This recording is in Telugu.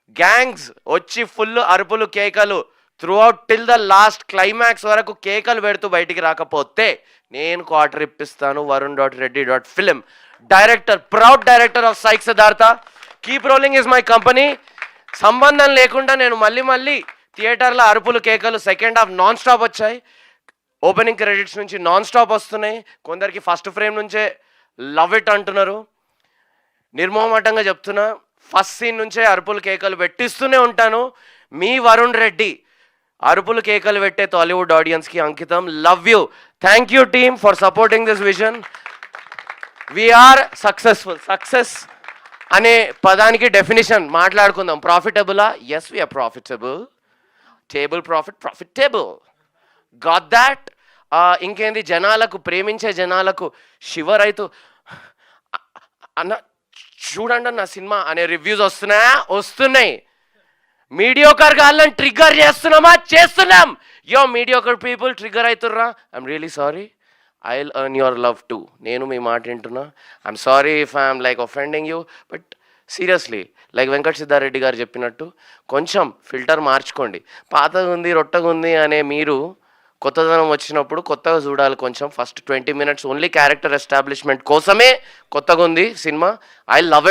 గ్యాంగ్స్ వచ్చి ఫుల్ అరుపులు కేకలు throughout till the last climax వరకు కేకలు పెడుతూ బయటికి రాకపోతే నేను క్వార్టర్ ఇప్పిస్తాను. varun.reddy.film director, proud director of psych Siddhartha. Keep rolling is my company. సంబంధం లేకుండా నేను మళ్ళీ థియేటర్లో అరుపులు కేకలు సెకండ్ హాఫ్ నాన్ స్టాప్ వచ్చాయి. ఓపెనింగ్ క్రెడిట్స్ నుంచి నాన్ స్టాప్ వస్తున్నాయి. కొందరికి ఫస్ట్ ఫ్రేమ్ నుంచే లవ్ ఇట్ అంటున్నారు. నిర్మోహమాటంగా చెప్తున్నా, ఫస్ట్ సీన్ నుంచే అరుపులు కేకలు పెట్టిస్తూనే ఉంటాను. మీ వరుణ్ రెడ్డి అరుపులు కేకలు పెట్టే టాలీవుడ్ ఆడియన్స్కి అంకితం. Love you. Thank you team for supporting this vision. We're successful. Success అనే పదానికి డెఫినేషన్ మాట్లాడుకుందాం. ప్రాఫిటబులా? Yes, we're profitable. Table profitable. Got that. ఇంకేంది, జనాలకు, ప్రేమించే జనాలకు శివర్ అవుతూ అన్న చూడండి నా సినిమా అనే రివ్యూస్ వస్తున్నాయి. మీడియోకర్ గాళ్ళని ట్రిగ్గర్ చేస్తున్నాం. యో మీడియోకర్ పీపుల్ ట్రిగ్గర్ అవుతుర్రా. I'm really sorry. I will earn your love too. నేను మీ మాట వింటున్నా. I'm sorry if I'm like offending you, but seriously like Venkat Siddhareddy గారు చెప్పినట్టు కొంచెం ఫిల్టర్ మార్చుకోండి. పాతగా ఉంది, రొట్టగా ఉంది అనే మీరు కొత్తదనం వచ్చినప్పుడు కొత్తగా చూడాలి. కొంచెం first 20 minutes only character establishment కోసమే కొత్తగా ఉంది సినిమా. I love it.